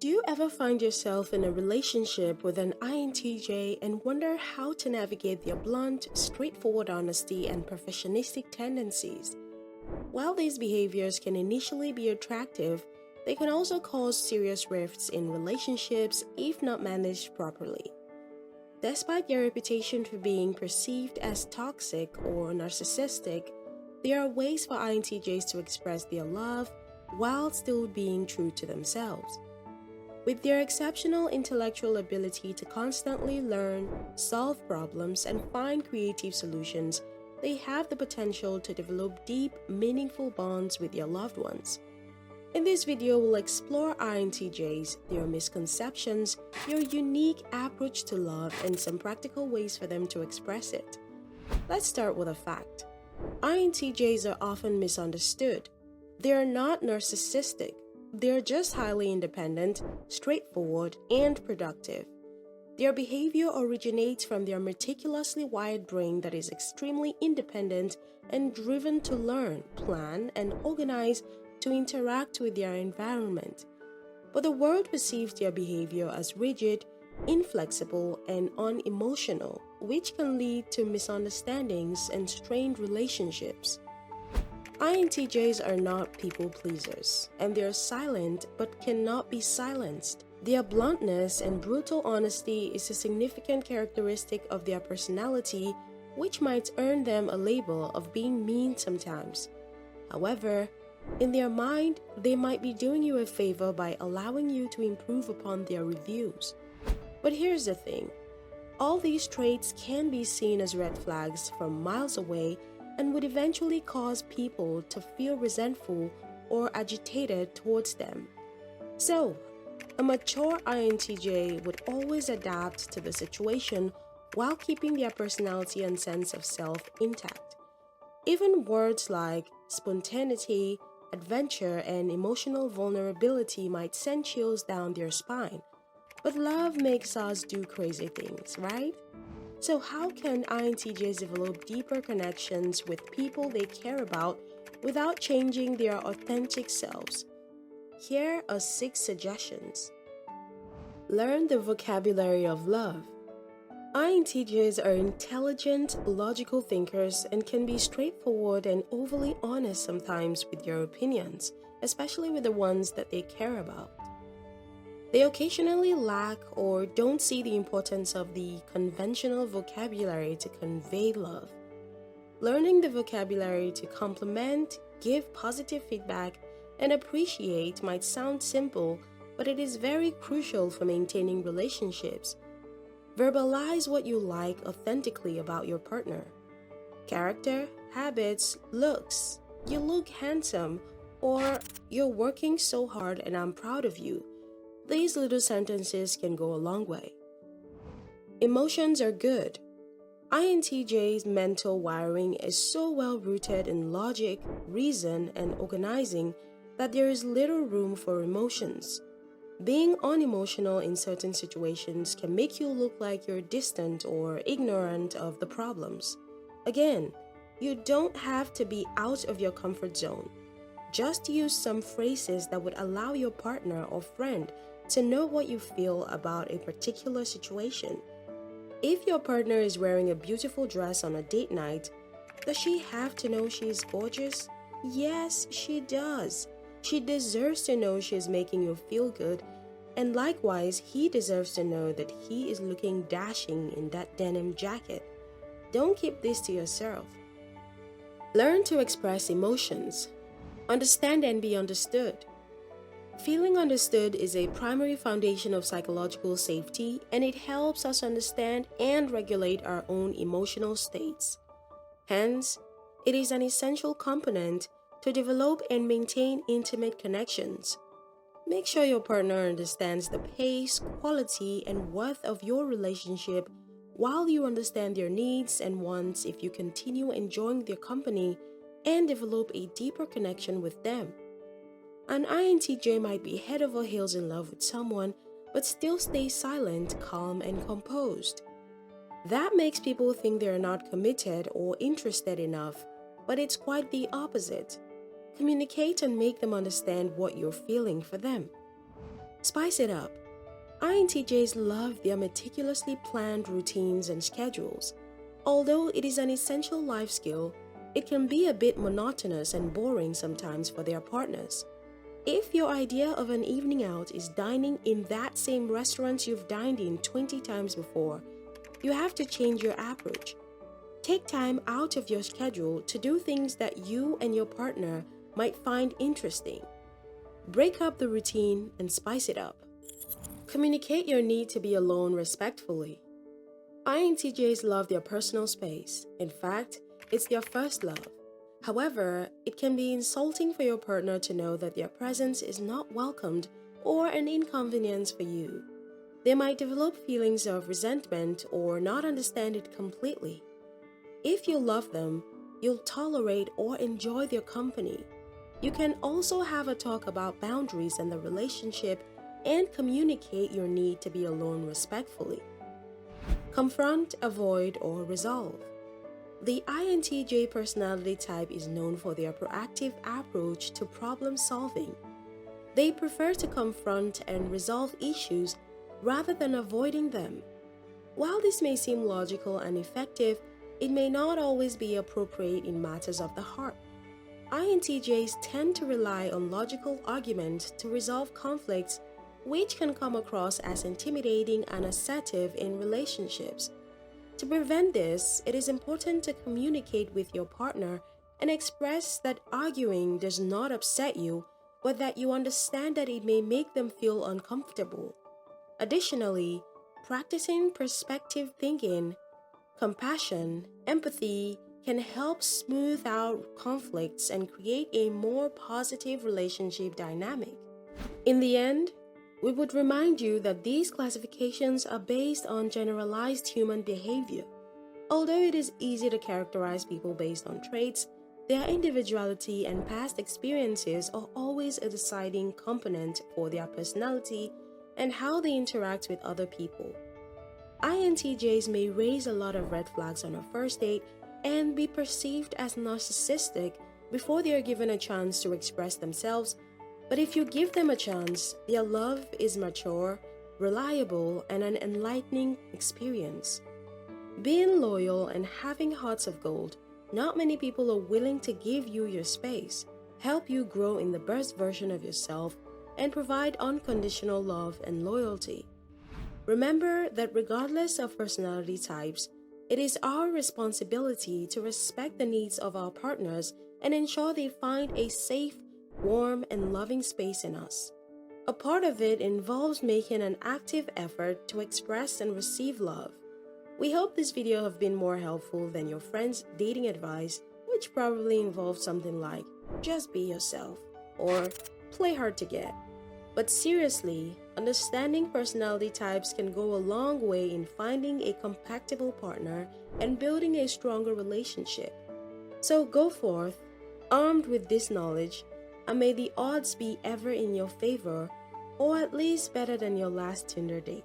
Do you ever find yourself in a relationship with an INTJ and wonder how to navigate their blunt, straightforward honesty and perfectionistic tendencies? While these behaviors can initially be attractive, they can also cause serious rifts in relationships if not managed properly. Despite their reputation for being perceived as toxic or narcissistic, there are ways for INTJs to express their love while still being true to themselves. With their exceptional intellectual ability to constantly learn, solve problems, and find creative solutions, they have the potential to develop deep, meaningful bonds with their loved ones. In this video, we'll explore INTJs, their misconceptions, their unique approach to love, and some practical ways for them to express it. Let's start with a fact. INTJs are often misunderstood. They are not narcissistic. They're just highly independent, straightforward, and productive. Their behavior originates from their meticulously wired brain that is extremely independent and driven to learn, plan, and organize to interact with their environment. But the world perceives their behavior as rigid, inflexible, and unemotional, which can lead to misunderstandings and strained relationships. INTJs are not people pleasers, and they are silent but cannot be silenced. Their bluntness and brutal honesty is a significant characteristic of their personality, which might earn them a label of being mean sometimes. However, in their mind, they might be doing you a favor by allowing you to improve upon their reviews. But here's the thing. All these traits can be seen as red flags from miles away and would eventually cause people to feel resentful or agitated towards them. So, a mature INTJ would always adapt to the situation while keeping their personality and sense of self intact. Even words like spontaneity, adventure, and emotional vulnerability might send chills down their spine. But love makes us do crazy things, right? So how can INTJs develop deeper connections with people they care about without changing their authentic selves? Here are 6 suggestions. Learn the vocabulary of love. INTJs are intelligent, logical thinkers and can be straightforward and overly honest sometimes with their opinions, especially with the ones that they care about. They occasionally lack or don't see the importance of the conventional vocabulary to convey love. Learning the vocabulary to compliment, give positive feedback, and appreciate might sound simple, but it is very crucial for maintaining relationships. Verbalize what you like authentically about your partner. Character, habits, looks. You look handsome, or you're working so hard and I'm proud of you. These little sentences can go a long way. Emotions are good. INTJ's mental wiring is so well rooted in logic, reason, and organizing that there is little room for emotions. Being unemotional in certain situations can make you look like you're distant or ignorant of the problems. Again, you don't have to be out of your comfort zone. Just use some phrases that would allow your partner or friend to know what you feel about a particular situation. If your partner is wearing a beautiful dress on a date night, does she have to know she is gorgeous? Yes, she does. She deserves to know she is making you feel good, and likewise, he deserves to know that he is looking dashing in that denim jacket. Don't keep this to yourself. Learn to express emotions. Understand and be understood. Feeling understood is a primary foundation of psychological safety, and it helps us understand and regulate our own emotional states. Hence, it is an essential component to develop and maintain intimate connections. Make sure your partner understands the pace, quality, and worth of your relationship while you understand their needs and wants if you continue enjoying their company and develop a deeper connection with them. An INTJ might be head over heels in love with someone, but still stay silent, calm, and composed. That makes people think they are not committed or interested enough, but it's quite the opposite. Communicate and make them understand what you're feeling for them. Spice it up. INTJs love their meticulously planned routines and schedules. Although it is an essential life skill, it can be a bit monotonous and boring sometimes for their partners. If your idea of an evening out is dining in that same restaurant you've dined in 20 times before, you have to change your approach. Take time out of your schedule to do things that you and your partner might find interesting. Break up the routine and spice it up. Communicate your need to be alone respectfully. INTJs love their personal space. In fact, it's their first love. However, it can be insulting for your partner to know that their presence is not welcomed or an inconvenience for you. They might develop feelings of resentment or not understand it completely. If you love them, you'll tolerate or enjoy their company. You can also have a talk about boundaries in the relationship and communicate your need to be alone respectfully. Confront, avoid, or resolve. The INTJ personality type is known for their proactive approach to problem solving. They prefer to confront and resolve issues rather than avoiding them. While this may seem logical and effective, it may not always be appropriate in matters of the heart. INTJs tend to rely on logical arguments to resolve conflicts, which can come across as intimidating and assertive in relationships. To prevent this, it is important to communicate with your partner and express that arguing does not upset you, but that you understand that it may make them feel uncomfortable. Additionally, practicing perspective thinking, compassion, empathy can help smooth out conflicts and create a more positive relationship dynamic. In the end, we would remind you that these classifications are based on generalized human behavior. Although it is easy to characterize people based on traits, their individuality and past experiences are always a deciding component for their personality and how they interact with other people. INTJs may raise a lot of red flags on a first date and be perceived as narcissistic before they are given a chance to express themselves. But if you give them a chance, their love is mature, reliable, and an enlightening experience. Being loyal and having hearts of gold, not many people are willing to give you your space, help you grow in the best version of yourself, and provide unconditional love and loyalty. Remember that regardless of personality types, it is our responsibility to respect the needs of our partners and ensure they find a safe, warm, and loving space in us. A part of it involves making an active effort to express and receive love. We hope this video have been more helpful than your friend's dating advice, which probably involves something like, just be yourself, or play hard to get. But seriously, understanding personality types can go a long way in finding a compatible partner and building a stronger relationship. So go forth, armed with this knowledge, and may the odds be ever in your favor, or at least better than your last Tinder date.